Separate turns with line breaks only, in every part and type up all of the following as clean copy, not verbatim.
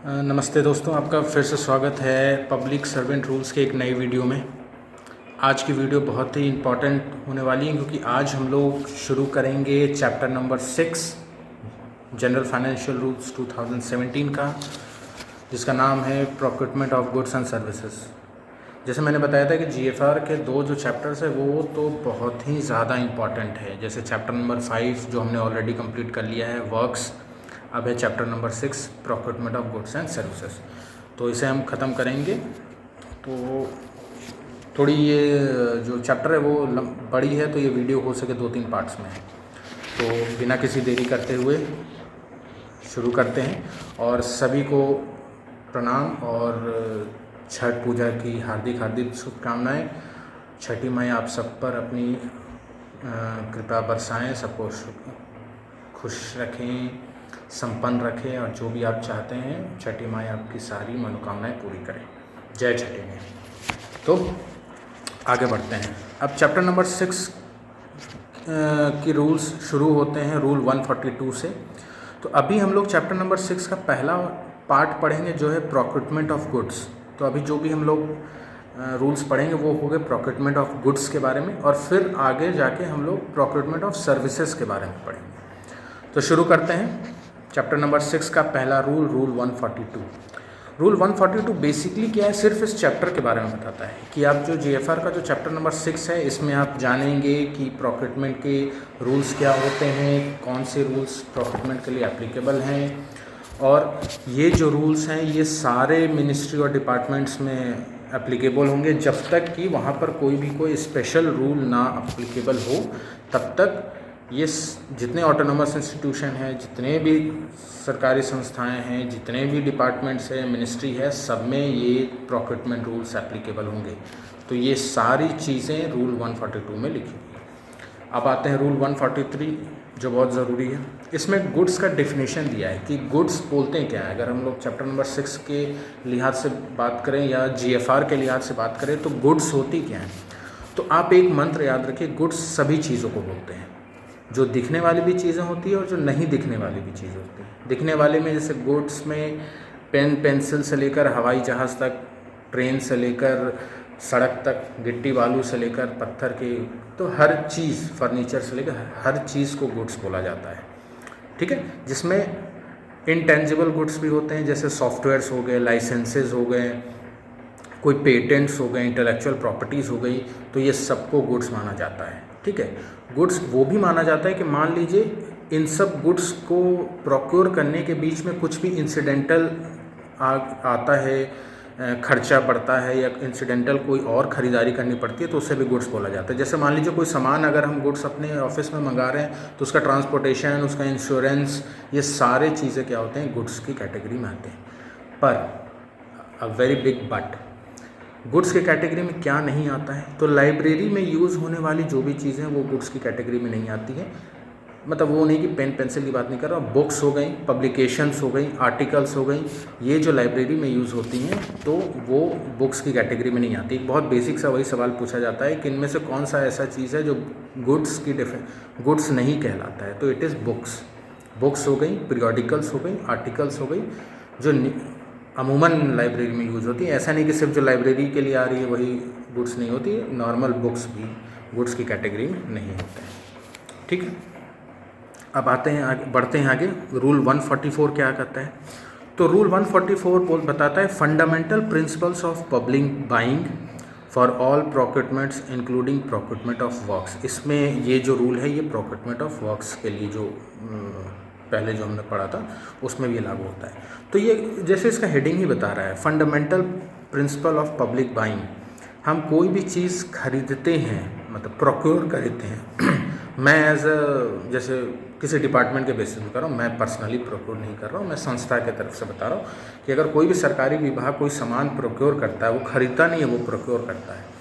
नमस्ते दोस्तों, आपका फिर से स्वागत है पब्लिक सर्वेंट रूल्स के एक नई वीडियो में। आज की वीडियो बहुत ही इम्पॉर्टेंट होने वाली है क्योंकि आज हम लोग शुरू करेंगे chapter number 6 general financial rules 2017 का, जिसका नाम है procurement of goods and services. जैसे मैंने बताया था कि जीएफआर के दो जो चैप्टर्स है वो तो बहुत ही ज़्यादा इम्पॉर्टेंट है। जैसे चैप्टर नंबर 5 जो हमने ऑलरेडी कंप्लीट कर लिया है, वर्क्स। अब है chapter number 6 procurement of goods and services. तो इसे हम ख़त्म करेंगे। तो थोड़ी ये जो चैप्टर है वो बड़ी है, तो ये वीडियो हो सके 2-3 पार्ट्स में है। तो बिना किसी देरी करते हुए शुरू करते हैं। और सभी को प्रणाम और छठ पूजा की हार्दिक हार्दिक शुभकामनाएँ। छठी माई आप सब पर अपनी कृपा बरसाएं, सबको खुश रखें, संपन्न रखें और जो भी आप चाहते हैं छठी माई आपकी सारी मनोकामनाएं पूरी करें। जय छठी माई। तो आगे बढ़ते हैं। अब चैप्टर नंबर 6 की रूल्स शुरू होते हैं रूल 142 से। तो अभी हम लोग चैप्टर नंबर 6 का पहला पार्ट पढ़ेंगे जो है प्रोक्यूरमेंट ऑफ गुड्स। तो अभी जो भी हम लोग रूल्स पढ़ेंगे वो हो गए प्रोक्यूरमेंट ऑफ गुड्स के बारे में, और फिर आगे जाके हम लोग प्रोक्यूरमेंट ऑफ सर्विसेज के बारे में पढ़ेंगे। तो शुरू करते हैं चैप्टर नंबर 6 का पहला रूल, रूल 142। रूल 142 बेसिकली क्या है, सिर्फ इस चैप्टर के बारे में बताता है कि आप जो जीएफआर का जो चैप्टर नंबर 6 है इसमें आप जानेंगे कि प्रोक्यूरमेंट के रूल्स क्या होते हैं, कौन से रूल्स प्रोक्यूरमेंट के लिए एप्लीकेबल हैं, और ये जो रूल्स हैं ये सारे मिनिस्ट्री और डिपार्टमेंट्स में एप्लीकेबल होंगे जब तक कि वहाँ पर कोई स्पेशल रूल ना एप्लीकेबल हो। तब तक ये जितने ऑटोनोमस इंस्टीट्यूशन हैं, जितने भी सरकारी संस्थाएं हैं, जितने भी डिपार्टमेंट्स हैं, मिनिस्ट्री है, सब में ये प्रोक्यूरमेंट रूल्स एप्लीकेबल होंगे। तो ये सारी चीज़ें रूल 142 में लिखी हुई हैं। अब आते हैं रूल 143 जो बहुत ज़रूरी है। इसमें गुड्स का डेफिनेशन दिया है कि गुड्स बोलते हैं क्या है। अगर हम लोग चैप्टर नंबर 6 के लिहाज से बात करें या जीएफआर के लिहाज से बात करें तो गुड्स होती क्या है। तो आप एक मंत्र याद रखिए, गुड्स सभी चीज़ों को बोलते हैं, जो दिखने वाली भी चीज़ें होती है और जो नहीं दिखने वाली भी चीज़ें होती हैं। दिखने वाले में जैसे गुड्स में पेन पेंसिल से लेकर हवाई जहाज़ तक, ट्रेन से लेकर सड़क तक, गिट्टी बालू से लेकर पत्थर के, तो हर चीज़, फर्नीचर से लेकर हर चीज़ को गुड्स बोला जाता है। ठीक है। जिसमें इंटेंजिबल गुड्स भी होते हैं, जैसे सॉफ्टवेयर्स हो गए, लाइसेंसेस हो गए, कोई पेटेंट्स हो गए, इंटेलेक्चुअल प्रॉपर्टीज़ हो गई, तो ये सबको गुड्स माना जाता है। ठीक है। गुड्स वो भी माना जाता है कि मान लीजिए इन सब गुड्स को प्रोक्योर करने के बीच में कुछ भी इंसिडेंटल आता है, खर्चा बढ़ता है या इंसिडेंटल कोई और ख़रीदारी करनी पड़ती है, तो उससे भी गुड्स बोला जाता है। जैसे मान लीजिए कोई सामान अगर हम गुड्स अपने ऑफिस में मंगा रहे हैं तो उसका ट्रांसपोर्टेशन, उसका इंश्योरेंस, ये सारे चीज़ें क्या होते हैं, गुड्स की कैटेगरी में आते हैं। पर a very big but, goods के कैटेगरी में क्या नहीं आता है, तो लाइब्रेरी में यूज़ होने वाली जो भी चीज़ें वो गुड्स की कैटेगरी में नहीं आती है। मतलब वो नहीं कि पेन पेंसिल की बात नहीं कर रहा हूँ, बुक्स हो गई, पब्लिकेशंस हो गई, आर्टिकल्स हो गई, ये जो लाइब्रेरी में यूज़ होती हैं तो वो बुक्स की कैटेगरी में नहीं आती। एक बहुत बेसिक सा वही सवाल पूछा जाता है कि इनमें से कौन सा ऐसा चीज़ है जो गुड्स नहीं कहलाता है, तो इट इज़ बुक्स। बुक्स हो गई, पीरियोडिकल्स हो गई, आर्टिकल्स हो गई, जो अमूमन लाइब्रेरी में यूज़ होती है। ऐसा नहीं कि सिर्फ जो लाइब्रेरी के लिए आ रही है वही गुड्स नहीं होती है, नॉर्मल बुक्स भी गुड्स की कैटेगरी में नहीं होते हैं। ठीक है। अब आते हैं आगे, बढ़ते हैं आगे। रूल 144 क्या कहता है, तो रूल 144 बताता है fundamental principles of public buying for all procurements including procurement of works. इसमें ये जो रूल है ये प्रोक्यूरमेंट ऑफ वर्क्स के लिए जो पहले जो हमने पढ़ा था उसमें भी लागू होता है। तो ये जैसे इसका हेडिंग ही बता रहा है, fundamental principle of public buying. हम कोई भी चीज़ खरीदते हैं, मतलब प्रोक्योर करते हैं मैं जैसे किसी डिपार्टमेंट के बेसिस पे कर रहा हूँ, मैं पर्सनली प्रोक्योर नहीं कर रहा हूँ, मैं संस्था की तरफ से बता रहा हूँ कि अगर कोई भी सरकारी विभाग कोई सामान प्रोक्योर करता है, वो खरीदता नहीं है, वो प्रोक्योर करता है।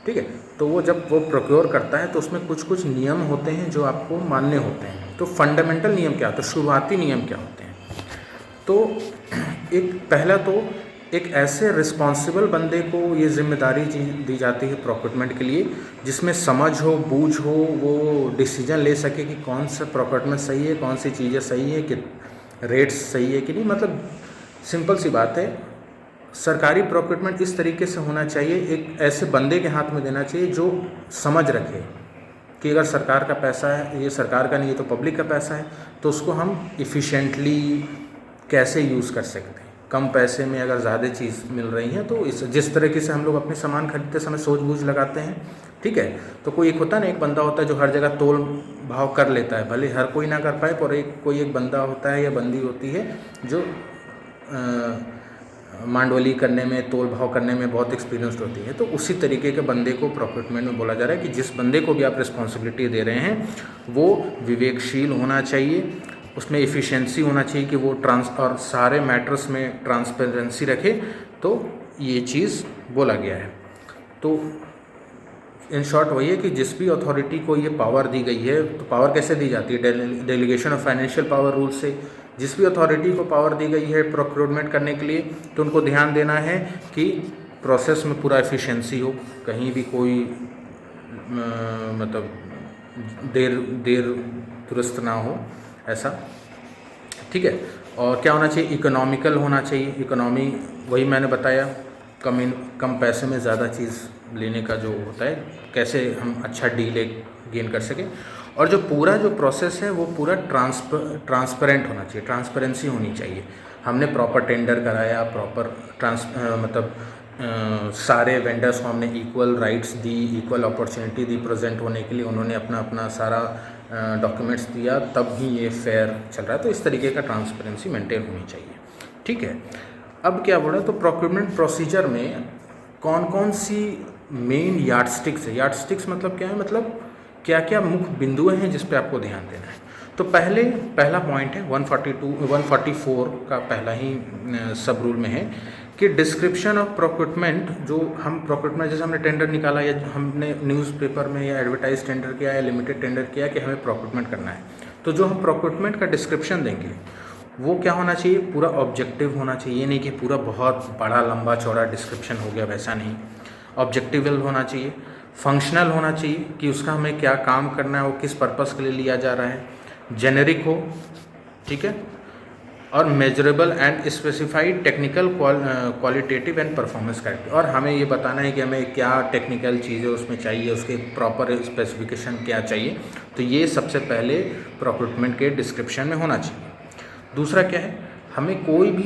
ठीक है। तो वो जब वो प्रोक्योर करता है तो उसमें कुछ कुछ नियम होते हैं जो आपको मानने होते हैं। तो फंडामेंटल नियम क्या होते हैं, शुरुआती नियम क्या होते हैं। तो एक पहला तो एक ऐसे रिस्पॉन्सिबल बंदे को ये जिम्मेदारी दी जाती है प्रोक्यूरमेंट के लिए जिसमें समझ हो, बूझ हो, वो डिसीजन ले सके कि कौन सा प्रोक्यूरमेंट सही है, कौन सी चीज़ें सही है, कि रेट्स सही है कि नहीं। मतलब सिंपल सी बात है, सरकारी प्रोक्योरमेंट इस तरीके से होना चाहिए, एक ऐसे बंदे के हाथ में देना चाहिए जो समझ रखे कि अगर सरकार का पैसा है, ये सरकार का नहीं, ये तो पब्लिक का पैसा है, तो उसको हम इफ़िशेंटली कैसे यूज़ कर सकते हैं। कम पैसे में अगर ज़्यादा चीज़ मिल रही है तो इस जिस तरीके से हम लोग अपने सामान खरीदते समय सोच बूझ लगाते हैं, ठीक है। तो कोई एक होता है ना, एक बंदा होता है जो हर जगह तोल भाव कर लेता है, भले हर कोई ना कर पाए, पर कोई एक बंदा होता है या बंदी होती है जो मांडवली करने में, तोल भाव करने में बहुत एक्सपीरियंस्ड होती है। तो उसी तरीके के बंदे को प्रोक्योरमेंट में बोला जा रहा है कि जिस बंदे को भी आप रिस्पॉन्सिबिलिटी दे रहे हैं वो विवेकशील होना चाहिए, उसमें एफिशिएंसी होना चाहिए कि वो और सारे मैटर्स में ट्रांसपेरेंसी रखे। तो ये चीज़ बोला गया है। तो इन शॉर्ट वही है कि जिस भी अथॉरिटी को ये पावर दी गई है, तो पावर कैसे दी जाती है, delegation of financial power rule से। जिस भी अथॉरिटी को पावर दी गई है प्रोक्योरमेंट करने के लिए, तो उनको ध्यान देना है कि प्रोसेस में पूरा एफिशिएंसी हो, कहीं भी कोई मतलब देर दुरुस्त ना हो, ऐसा, ठीक है। और क्या होना चाहिए, इकोनॉमिकल होना चाहिए। इकोनॉमी वही मैंने बताया, कम पैसे में ज़्यादा चीज़ लेने का जो होता है, कैसे हम अच्छा डील गेन कर सकें। और जो पूरा जो प्रोसेस है वो पूरा ट्रांसपेरेंट होना चाहिए, ट्रांसपेरेंसी होनी चाहिए। हमने प्रॉपर टेंडर कराया, प्रॉपर सारे वेंडर्स को हमने equal rights the, equal opportunity the present होने के लिए, उन्होंने अपना सारा डॉक्यूमेंट्स दिया, तब ही ये फेयर चल रहा है। तो इस तरीके का ट्रांसपेरेंसी मेंटेन होनी चाहिए, ठीक है। अब क्या बोला, तो प्रोक्योरमेंट प्रोसीजर में कौन कौन सी मेन यार्डस्टिक्स है। यार्डस्टिक्स मतलब क्या है, मतलब क्या क्या मुख्य बिंदु हैं जिस पे आपको ध्यान देना है। तो पहला पॉइंट है 144 का पहला ही सब रूल में है कि डिस्क्रिप्शन ऑफ प्रोक्योरमेंट। जो हम प्रोक्योरमेंट, जैसे हमने टेंडर निकाला या हमने न्यूज़पेपर में या एडवर्टाइज टेंडर किया या लिमिटेड टेंडर किया कि हमें प्रोक्योरमेंट करना है, तो जो हम प्रोक्योरमेंट का डिस्क्रिप्शन देंगे वो क्या होना चाहिए, पूरा ऑब्जेक्टिव होना चाहिए। ये नहीं कि पूरा बहुत बड़ा लंबा चौड़ा डिस्क्रिप्शन हो गया, वैसा नहीं। ऑब्जेक्टिवल होना चाहिए, फंक्शनल होना चाहिए कि उसका हमें क्या काम करना है, वो किस पर्पस के लिए लिया जा रहा है। जेनेरिक हो, ठीक है। और measurable and specified technical qualitative and performance character. और हमें ये बताना है कि हमें क्या टेक्निकल चीज़ें उसमें चाहिए, उसके प्रॉपर स्पेसिफिकेशन क्या चाहिए। तो ये सबसे पहले प्रोक्योरमेंट के डिस्क्रिप्शन में होना चाहिए। दूसरा क्या है, हमें कोई भी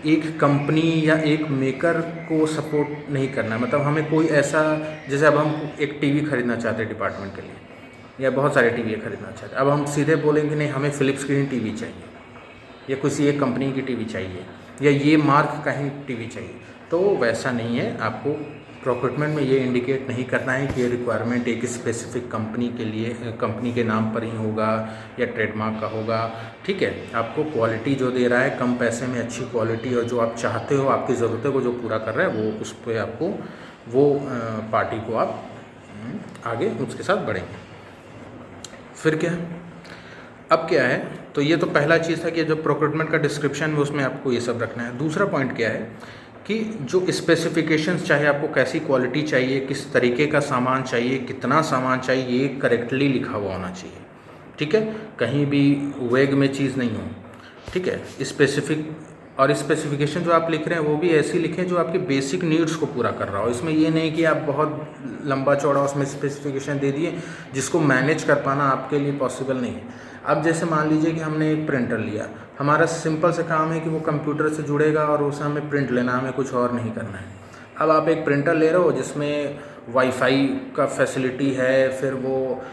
एक कंपनी या एक मेकर को सपोर्ट नहीं करना। मतलब हमें कोई ऐसा, जैसे अब हम एक टीवी खरीदना चाहते हैं डिपार्टमेंट के लिए, या बहुत सारे टीवी खरीदना चाहते हैं, अब हम सीधे बोलेंगे नहीं हमें फिलिप्स की ही टीवी चाहिए, या किसी एक कंपनी की टीवी चाहिए, या ये मार्क का ही टीवी चाहिए। तो वैसा नहीं है। आपको प्रोक्योरमेंट में ये इंडिकेट नहीं करना है कि ये रिक्वायरमेंट एक स्पेसिफिक कंपनी के लिए, कंपनी के नाम पर ही होगा या ट्रेडमार्क का होगा, ठीक है। आपको क्वालिटी जो दे रहा है कम पैसे में अच्छी क्वालिटी, और जो आप चाहते हो, आपकी ज़रूरतों को जो पूरा कर रहा है, वो उस पर आपको वो पार्टी को आप आगे उसके साथ बढ़ेंगे। फिर क्या, अब क्या है, तो ये तो पहला चीज़ था कि जो प्रोक्योरमेंट का डिस्क्रिप्शन में उसमें आपको ये सब रखना है। दूसरा पॉइंट क्या है कि जो स्पेसिफिकेशंस चाहिए, आपको कैसी क्वालिटी चाहिए, किस तरीके का सामान चाहिए, कितना सामान चाहिए, ये करेक्टली लिखा हुआ होना चाहिए, ठीक है। कहीं भी वेग में चीज़ नहीं हो, ठीक है। स्पेसिफिक और स्पेसिफिकेशन जो आप लिख रहे हैं वो भी ऐसी लिखें जो आपके बेसिक नीड्स को पूरा कर रहा हो। इसमें ये नहीं कि आप बहुत लंबा चौड़ा उसमें स्पेसिफिकेशन दे दिए जिसको मैनेज कर पाना आपके लिए पॉसिबल नहीं है। अब जैसे मान लीजिए कि हमने एक प्रिंटर लिया, हमारा सिंपल से काम है कि वो कंप्यूटर से जुड़ेगा और उसे हमें प्रिंट लेना, हमें कुछ और नहीं करना है। अब आप एक प्रिंटर ले रहे हो जिसमें वाईफाई का फैसिलिटी है, फिर वो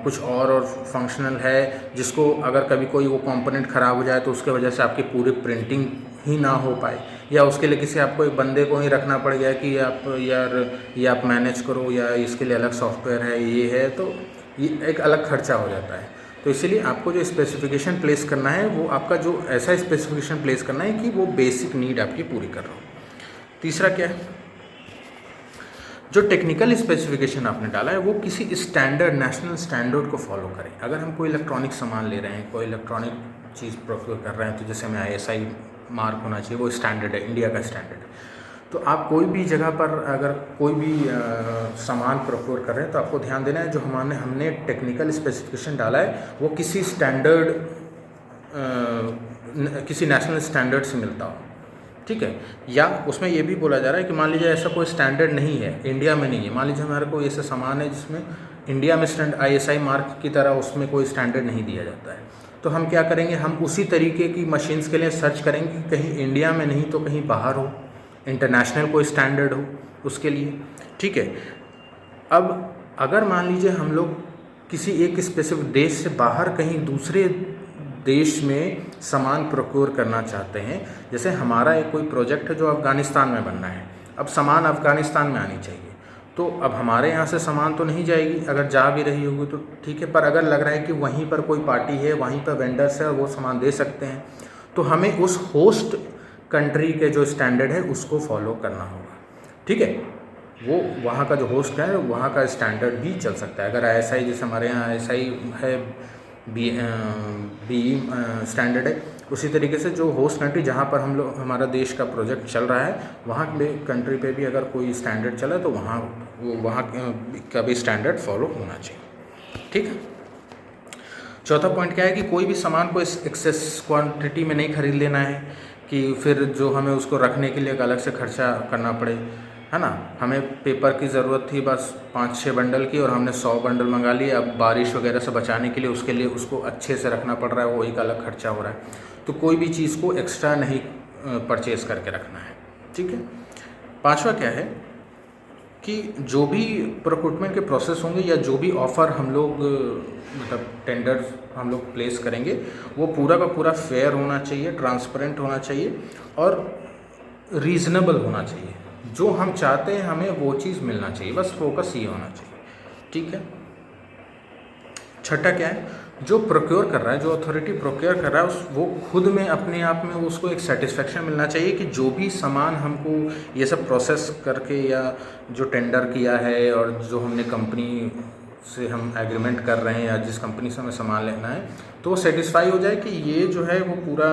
कुछ और फंक्शनल है, जिसको अगर कभी कोई वो कंपोनेंट ख़राब हो जाए तो उसके वजह से आपकी पूरी प्रिंटिंग ही ना हो पाए, या उसके लिए किसी आपको एक बंदे को ही रखना पड़ गया कि आप यार ये आप मैनेज करो, या इसके लिए अलग सॉफ्टवेयर है, ये है, तो ये एक अलग खर्चा हो जाता है। तो इसीलिए आपको जो स्पेसिफिकेशन प्लेस करना है वो आपका जो ऐसा स्पेसिफिकेशन प्लेस करना है कि वो बेसिक नीड आपकी पूरी कर रहा हो। तीसरा क्या है, जो टेक्निकल स्पेसिफिकेशन आपने डाला है वो किसी स्टैंडर्ड, नेशनल स्टैंडर्ड को फॉलो करें। अगर हम कोई इलेक्ट्रॉनिक सामान ले रहे हैं, कोई इलेक्ट्रॉनिक चीज़ प्रोक्योर कर रहे हैं, तो जैसे हमें ISI मार्क होना चाहिए, वो स्टैंडर्ड है, इंडिया का स्टैंडर्ड है। तो आप कोई भी जगह पर अगर कोई भी सामान प्रोक्योर कर रहे हैं तो आपको ध्यान देना है जो हमने टेक्निकल स्पेसिफिकेशन डाला है वो किसी स्टैंडर्ड किसी नेशनल स्टैंडर्ड से मिलता हो, ठीक है। या उसमें ये भी बोला जा रहा है कि मान लीजिए ऐसा कोई स्टैंडर्ड नहीं है, इंडिया में नहीं है, मान लीजिए हमारे कोई ऐसा सामान है जिसमें इंडिया में ISI मार्क की तरह उसमें कोई स्टैंडर्ड नहीं दिया जाता है, तो हम क्या करेंगे, हम उसी तरीके की मशीन्स के लिए सर्च करेंगे, कहीं इंडिया में नहीं तो कहीं बाहर हो, इंटरनेशनल कोई स्टैंडर्ड हो उसके लिए, ठीक है। अब अगर मान लीजिए हम लोग किसी एक स्पेसिफिक देश से बाहर कहीं दूसरे देश में सामान प्रोक्योर करना चाहते हैं, जैसे हमारा एक कोई प्रोजेक्ट है जो अफ़गानिस्तान में बनना है, अब सामान अफ़गानिस्तान में आनी चाहिए, तो अब हमारे यहाँ से सामान तो नहीं जाएगी, अगर जा भी रही होगी तो ठीक है, पर अगर लग रहा है कि वहीं पर कोई पार्टी है, वहीं पर वेंडर्स है और वो सामान दे सकते हैं, तो हमें उस होस्ट कंट्री के जो स्टैंडर्ड है उसको फॉलो करना होगा, ठीक है। वो वहाँ का जो होस्ट है वहाँ का स्टैंडर्ड भी चल सकता है। अगर ISI जैसे हमारे यहाँ ISI है, BE स्टैंडर्ड है, उसी तरीके से जो होस्ट कंट्री जहाँ पर हम लोग हमारा देश का प्रोजेक्ट चल रहा है वहाँ के कंट्री पे भी अगर कोई स्टैंडर्ड चला तो वहाँ का भी स्टैंडर्ड फॉलो होना चाहिए, ठीक है। चौथा पॉइंट क्या है कि कोई भी सामान को एक्सेस क्वांटिटी में नहीं खरीद लेना है कि फिर जो हमें उसको रखने के लिए एक अलग से खर्चा करना पड़े, है ना। हमें पेपर की ज़रूरत थी बस 5-6 बंडल की और हमने 100 बंडल मंगा लिए, अब बारिश वगैरह से बचाने के लिए उसके लिए उसको अच्छे से रखना पड़ रहा है, वो एक अलग खर्चा हो रहा है, तो कोई भी चीज़ को एक्स्ट्रा नहीं परचेज करके रखना है, ठीक है। पांचवा क्या है कि जो भी प्रोक्यूरमेंट के प्रोसेस होंगे या जो भी ऑफ़र हम लोग मतलब टेंडर हम लोग प्लेस करेंगे वो पूरा का पूरा फेयर होना चाहिए, ट्रांसपेरेंट होना चाहिए और रीज़नेबल होना चाहिए। जो हम चाहते हैं हमें वो चीज़ मिलना चाहिए, बस फोकस ये होना चाहिए, ठीक है। छठा क्या है, जो प्रोक्योर कर रहा है, जो अथॉरिटी प्रोक्योर कर रहा है वो खुद में अपने आप में उसको एक सेटिस्फेक्शन मिलना चाहिए कि जो भी सामान हमको ये सब प्रोसेस करके या जो टेंडर किया है और जो हमने कंपनी से हम एग्रीमेंट कर रहे हैं या जिस कंपनी से हमें सामान लेना है तो वो सेटिस्फाई हो जाए कि ये जो है वो पूरा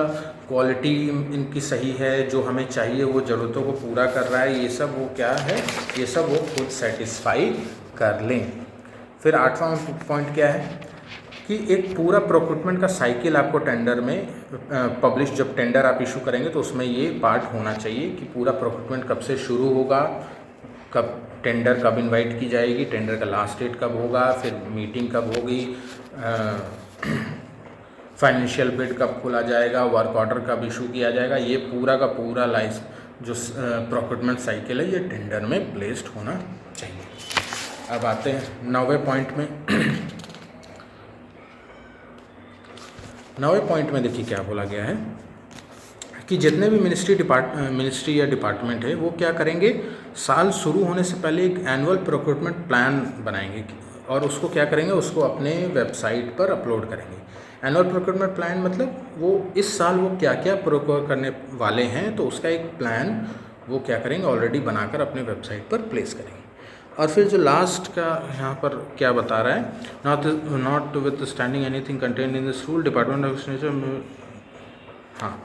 क्वालिटी इनकी सही है, जो हमें चाहिए वो ज़रूरतों को पूरा कर रहा है, ये सब वो क्या है, ये सब वो खुद सेटिस्फाई कर लें। फिर 8वां पॉइंट क्या है कि एक पूरा प्रोक्यूरमेंट का साइकिल आपको टेंडर में पब्लिश, जब टेंडर आप इशू करेंगे तो उसमें ये पार्ट होना चाहिए कि पूरा प्रोक्यूरमेंट कब से शुरू होगा, कब टेंडर कब इनवाइट की जाएगी, टेंडर का लास्ट डेट कब होगा, फिर मीटिंग कब होगी, फाइनेंशियल बिड कब खोला जाएगा, वर्क ऑर्डर कब इशू किया जाएगा, ये पूरा का पूरा जो प्रोक्यूरमेंट साइकिल है ये टेंडर में प्लेस्ड होना चाहिए। अब आते हैं 9वें पॉइंट में। 9वें पॉइंट में देखिए क्या बोला गया है कि जितने भी मिनिस्ट्री या डिपार्टमेंट है वो क्या करेंगे, साल शुरू होने से पहले एक एनुअल प्रोक्यूरमेंट प्लान बनाएंगे और उसको क्या करेंगे, उसको अपने वेबसाइट पर अपलोड करेंगे। एनुअल प्रोक्यूरमेंट प्लान मतलब वो इस साल वो क्या क्या प्रोक्योर करने वाले हैं तो उसका एक प्लान वो क्या करेंगे, ऑलरेडी बनाकर अपने वेबसाइट पर प्लेस करेंगे। और फिर जो लास्ट का यहाँ पर क्या बता रहा है, not with standing anything content in this rule department of nature. हाँ,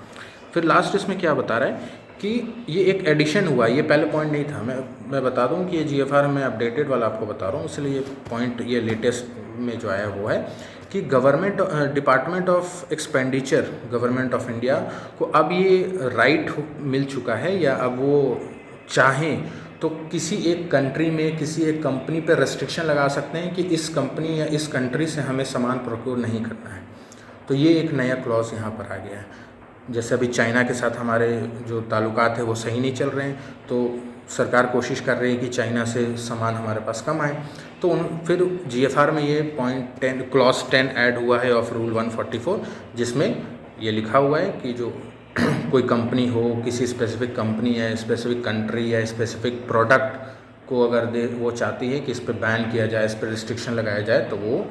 फिर लास्ट इसमें क्या बता रहा है कि ये एक एडिशन हुआ, ये पहले पॉइंट नहीं था। मैं बता दूं कि ये GFR में अपडेटेड वाला आपको बता रहा हूँ, इसलिए ये पॉइंट ये लेटेस्ट में जो आया वो है कि department of expenditure government of India को अब ये राइट मिल चुका है, या अब वो चाहें तो किसी एक कंट्री में किसी एक कंपनी पर रेस्ट्रिक्शन लगा सकते हैं कि इस कंपनी या इस कंट्री से हमें सामान प्रोक्योर नहीं करना है। तो ये एक नया क्लॉज यहाँ पर आ गया है। जैसे अभी चाइना के साथ हमारे जो ताल्लुकात है वो सही नहीं चल रहे हैं, तो सरकार कोशिश कर रही है कि चाइना से सामान हमारे पास कम आए, तो फिर GFR में ये क्लॉज 10 ऐड हुआ है ऑफ रूल 144, जिसमें ये लिखा हुआ है कि जो कोई कंपनी हो, किसी स्पेसिफिक कंपनी या स्पेसिफिक कंट्री या स्पेसिफिक प्रोडक्ट को अगर वो चाहती है कि इस पर बैन किया जाए, इस पर रिस्ट्रिक्शन लगाया जाए, तो वो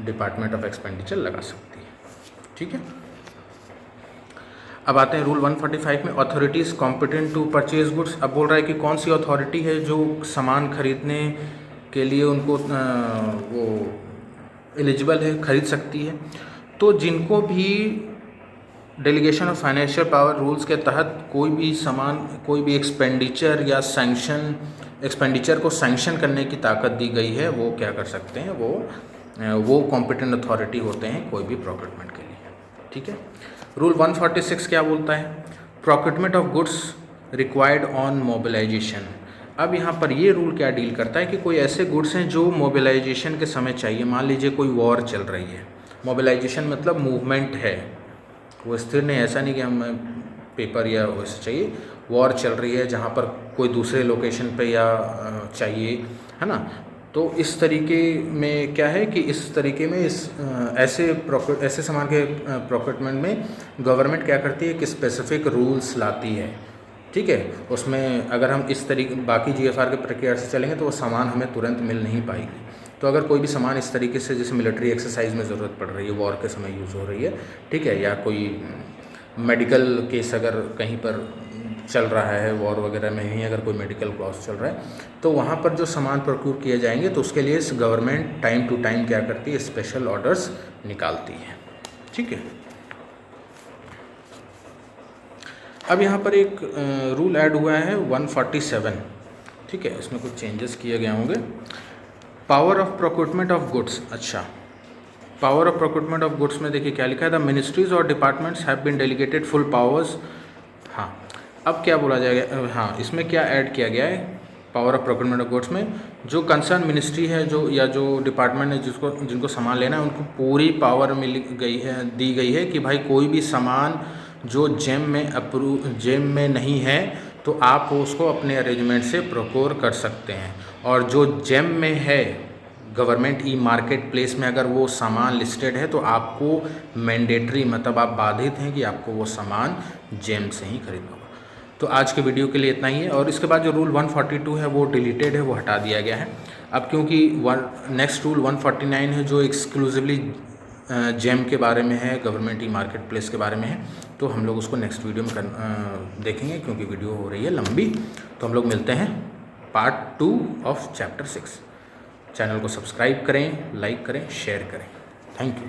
डिपार्टमेंट ऑफ एक्सपेंडिचर लगा सकती है। ठीक है, अब आते हैं रूल 145 में, authorities competent to purchase goods. अब बोल रहा है कि कौन सी अथॉरिटी है जो सामान खरीदने के लिए उनको वो एलिजिबल है, खरीद सकती है। तो जिनको भी delegation of financial power rules के तहत कोई भी सामान, कोई भी एक्सपेंडिचर को सैंक्शन करने की ताकत दी गई है, वो क्या कर सकते हैं, वो कॉम्पिटेंट अथॉरिटी होते हैं कोई भी प्रोक्यूरमेंट के लिए। ठीक है, रूल 146 क्या बोलता है? Procurement of goods required on mobilization. अब यहाँ पर ये रूल क्या डील करता है कि कोई ऐसे गुड्स हैं जो मोबिलाइजेशन के समय चाहिए। मान लीजिए कोई वॉर चल रही है, मोबिलाइजेशन मतलब मूवमेंट है, वो स्थिर नहीं, ऐसा नहीं कि हमें पेपर या वैसे चाहिए, वॉर चल रही है जहाँ पर कोई दूसरे लोकेशन पे या चाहिए, है ना। तो इस तरीके में क्या है कि इस तरीके में ऐसे सामान के प्रोक्यूरमेंट में गवर्नमेंट क्या करती है कि स्पेसिफिक रूल्स लाती है, ठीक है। उसमें अगर हम इस तरीके बाकी GFR के प्रक्रिया से चलेंगे तो वो सामान हमें तुरंत मिल नहीं पाएगी। तो अगर कोई भी सामान इस तरीके से जैसे मिलिट्री एक्सरसाइज में ज़रूरत पड़ रही है, वॉर के समय यूज़ हो रही है, ठीक है, या कोई मेडिकल केस अगर कहीं पर चल रहा है, वॉर वगैरह में ही अगर कोई मेडिकल क्लॉस चल रहा है, तो वहाँ पर जो सामान प्रोक्यूर किए जाएंगे तो उसके लिए गवर्नमेंट टाइम टू टाइम क्या करती है, स्पेशल ऑर्डर्स निकालती है, ठीक है। अब यहाँ पर एक रूल ऐड हुआ है 147, ठीक है, इसमें कुछ चेंजेस किए गए होंगे। Power of procurement of goods. अच्छा, power of procurement of goods में देखिए क्या लिखा है, द मिनिस्ट्रीज और departments have been delegated full powers. हाँ, अब क्या बोला जाएगा, हाँ इसमें क्या ऐड किया गया है power of procurement of goods में, जो कंसर्न मिनिस्ट्री है जो डिपार्टमेंट है जिनको सामान लेना है, उनको पूरी पावर दी गई है कि भाई कोई भी सामान जो जेम में नहीं है तो आप उसको अपने अरेंजमेंट से प्रोक्योर कर सकते हैं, और जो जेम में है गवर्नमेंट ई मार्केट प्लेस में अगर वो सामान लिस्टेड है तो आपको मैंडेटरी मतलब आप बाधित हैं कि आपको वो सामान जेम से ही खरीदना होगा। तो आज के वीडियो के लिए इतना ही है, और इसके बाद जो रूल 142 है वो डिलीटेड है, वो हटा दिया गया है। अब क्योंकि नेक्स्ट रूल 149 है जो एक्सक्लूसिवली जेम के बारे में है, गवर्नमेंट ई मार्केट प्लेस के बारे में है, तो हम लोग उसको नेक्स्ट वीडियो में देखेंगे क्योंकि वीडियो हो रही है लंबी। तो हम लोग मिलते हैं पार्ट 2 ऑफ चैप्टर 6। चैनल को सब्सक्राइब करें, लाइक करें, शेयर करें। Thank you.